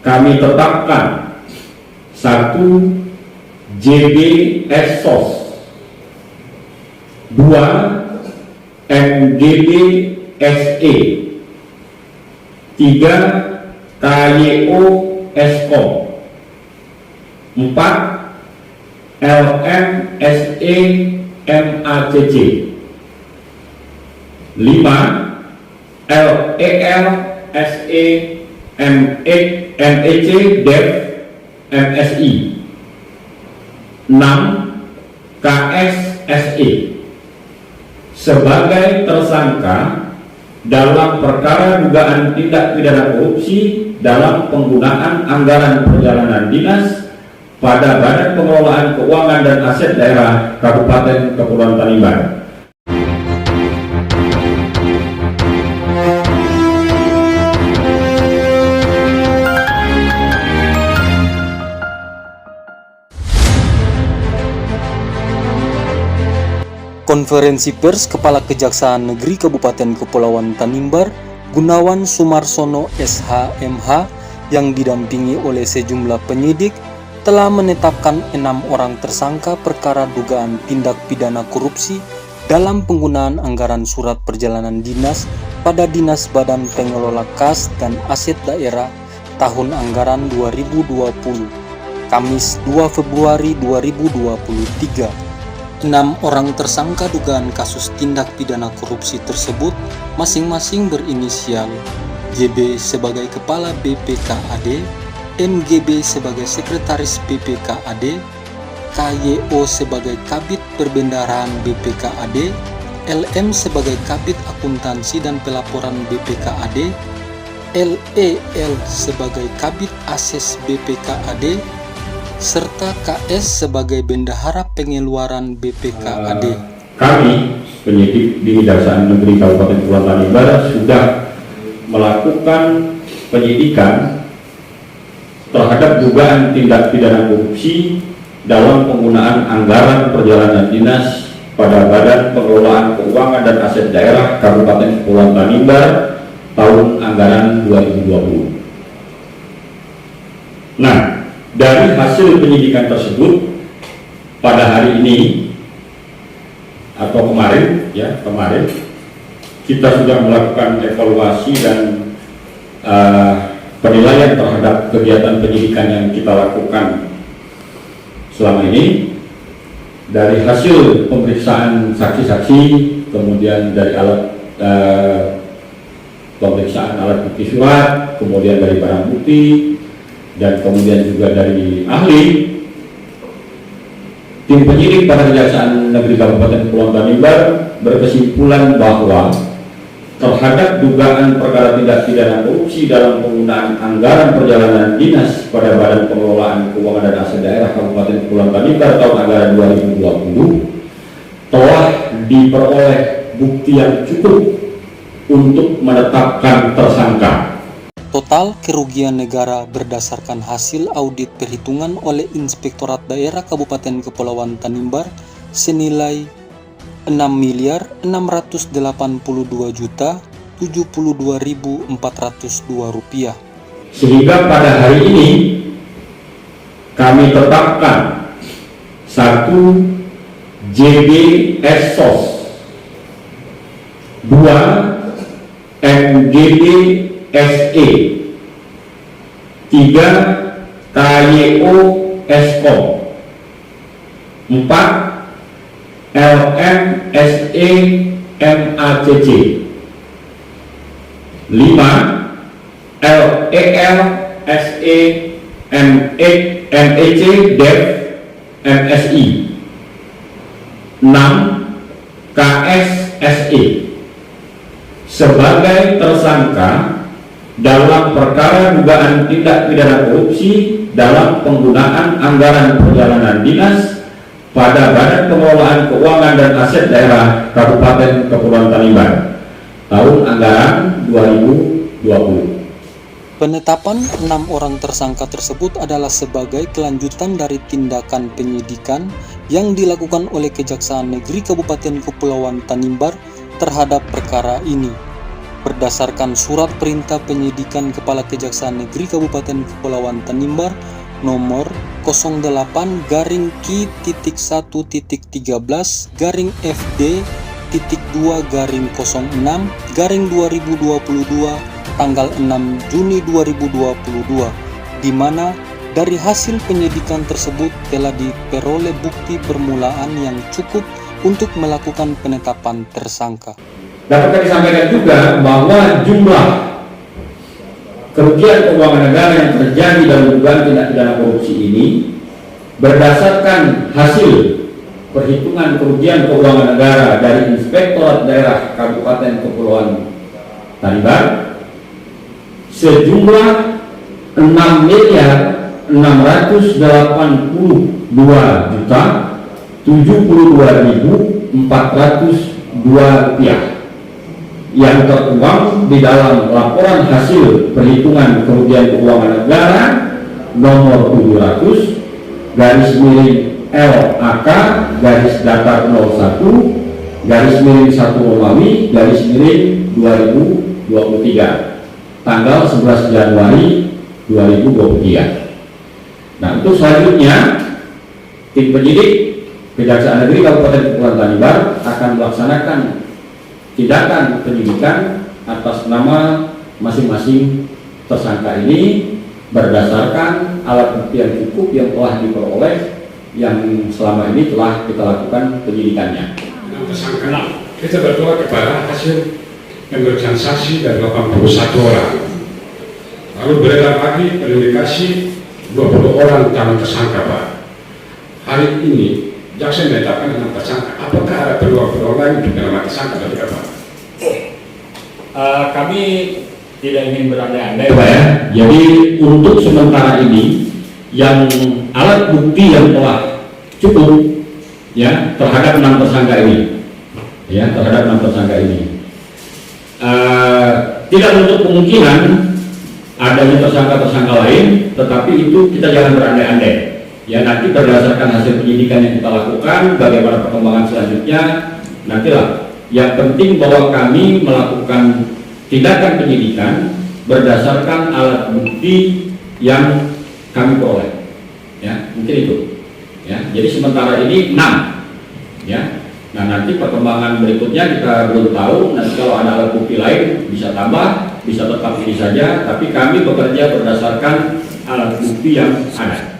kami tetapkan 1. JB Sos, 2. MGB SE, 3. KYO Eskom, 4. LM SE MACC, 5. LEL SE MEC DEV MSI, 6. KSSE sebagai tersangka dalam perkara dugaan tindak pidana korupsi dalam penggunaan anggaran perjalanan dinas pada Badan Pengelolaan Keuangan dan Aset Daerah Kabupaten Kepulauan Tanimbar. Konferensi pers Kepala Kejaksaan Negeri Kabupaten Kepulauan Tanimbar, Gunawan Sumarsono SH.MH, yang didampingi oleh sejumlah penyidik, telah menetapkan 6 orang tersangka perkara dugaan tindak pidana korupsi dalam penggunaan anggaran surat perjalanan dinas pada Dinas Badan Pengelola Kas dan Aset Daerah tahun anggaran 2020, Kamis 2 Februari 2023. 6 orang tersangka dugaan kasus tindak pidana korupsi tersebut masing-masing berinisial JB sebagai Kepala BPKAD, MGB sebagai Sekretaris BPKAD, KYO sebagai Kabid Perbendaharaan BPKAD, LM sebagai Kabid Akuntansi dan Pelaporan BPKAD, LEL sebagai Kabid Ases BPKAD, serta KS sebagai Bendahara Pengeluaran BPKAD. Kami, penyidik di Kejaksaan Negeri Kabupaten Kepulauan Tanimbar, sudah melakukan penyidikan terhadap dugaan tindak pidana korupsi dalam penggunaan anggaran perjalanan dinas pada Badan Pengelolaan Keuangan dan Aset Daerah Kabupaten Kepulauan Tanimbar tahun anggaran 2020. Nah, dari hasil penyidikan tersebut pada hari ini atau kemarin kita sudah melakukan evaluasi dan penilaian terhadap kegiatan penyidikan yang kita lakukan selama ini. Dari hasil pemeriksaan saksi-saksi, kemudian dari alat pemeriksaan alat bukti surat, kemudian dari barang bukti, dan kemudian juga dari ahli, tim penyidik pada Kejaksaan Negeri Kabupaten Kepulauan Tanimbar berkesimpulan bahwa terhadap dugaan perkara tindak pidana korupsi dalam penggunaan anggaran perjalanan dinas pada Badan Pengelolaan Keuangan dan Aset Daerah Kabupaten Kepulauan Tanimbar tahun anggaran 2020 telah diperoleh bukti yang cukup untuk menetapkan tersangka. Total kerugian negara berdasarkan hasil audit perhitungan oleh Inspektorat Daerah Kabupaten Kepulauan Tanimbar senilai Rp6.682.072.402. Sehingga pada hari ini kami tetapkan 1. JB Sos, 2. MGB SE, 3. KYO Eskom, 4. LM SE MACC, 5. LEL SE MEC DEV MSI, 6. KSSE sebagai tersangka dalam perkara dugaan tindak pidana korupsi dalam penggunaan anggaran perjalanan dinas pada Badan Pengelolaan Keuangan dan Aset Daerah Kabupaten Kepulauan Tanimbar tahun anggaran 2020. Penetapan 6 orang tersangka tersebut adalah sebagai kelanjutan dari tindakan penyidikan yang dilakukan oleh Kejaksaan Negeri Kabupaten Kepulauan Tanimbar terhadap perkara ini. berdasarkan surat perintah penyidikan Kepala Kejaksaan Negeri Kabupaten Kepulauan Tanimbar nomor 08-Ki-13.2-06-2022 tanggal 6 Juni 2022, di mana dari hasil penyidikan tersebut telah diperoleh bukti permulaan yang cukup untuk melakukan penetapan tersangka. Dapat kami sampaikan juga bahwa jumlah kerugian keuangan negara yang terjadi dalam dugaan tindak pidana korupsi ini berdasarkan hasil perhitungan kerugian keuangan negara dari Inspektorat Daerah Kabupaten Kepulauan Tanimbar sejumlah 6.682.072.402 rupiah yang tertuang di dalam laporan hasil perhitungan kerugian keuangan negara nomor 700 garis miring LAK garis datar 01 garis miring 1 Romawi garis miring 2023 tanggal 11 Januari 2023. Nah, untuk selanjutnya tim penyidik Kejaksaan Negeri Kabupaten Kepulauan Tanimbar akan melaksanakan tindakan penyidikan atas nama masing-masing tersangka ini berdasarkan alat bukti yang cukup yang telah diperoleh yang selama ini telah kita lakukan penyidikannya. Tersangka kita bertolak kepada hasil pemeriksaan saksi dari 81 orang. Lalu beredar lagi terindikasi 20 orang calon tersangka, Pak. Hari ini jaksa menetapkan 6 tersangka. Apakah ada peluang lain untuk nama tersangka atau tidak, Pak? Kami tidak ingin berandai-andai, Pak ya. Jadi untuk sementara ini yang alat bukti yang telah cukup ya terhadap 6 tersangka ini, ya terhadap 6 tersangka ini, tidak menutup kemungkinan adanya tersangka-tersangka lain, tetapi itu kita jangan berandai-andai. Ya nanti berdasarkan hasil penyidikan yang kita lakukan, bagaimana perkembangan selanjutnya, nantilah. Yang penting bahwa kami melakukan tindakan penyidikan berdasarkan alat bukti yang kami peroleh. Ya, mungkin itu. Ya, jadi sementara ini 6. Ya. Nah, nanti perkembangan berikutnya kita belum tahu. Nanti kalau ada alat bukti lain bisa tambah, bisa tetap ini saja. Tapi kami bekerja berdasarkan alat bukti yang ada.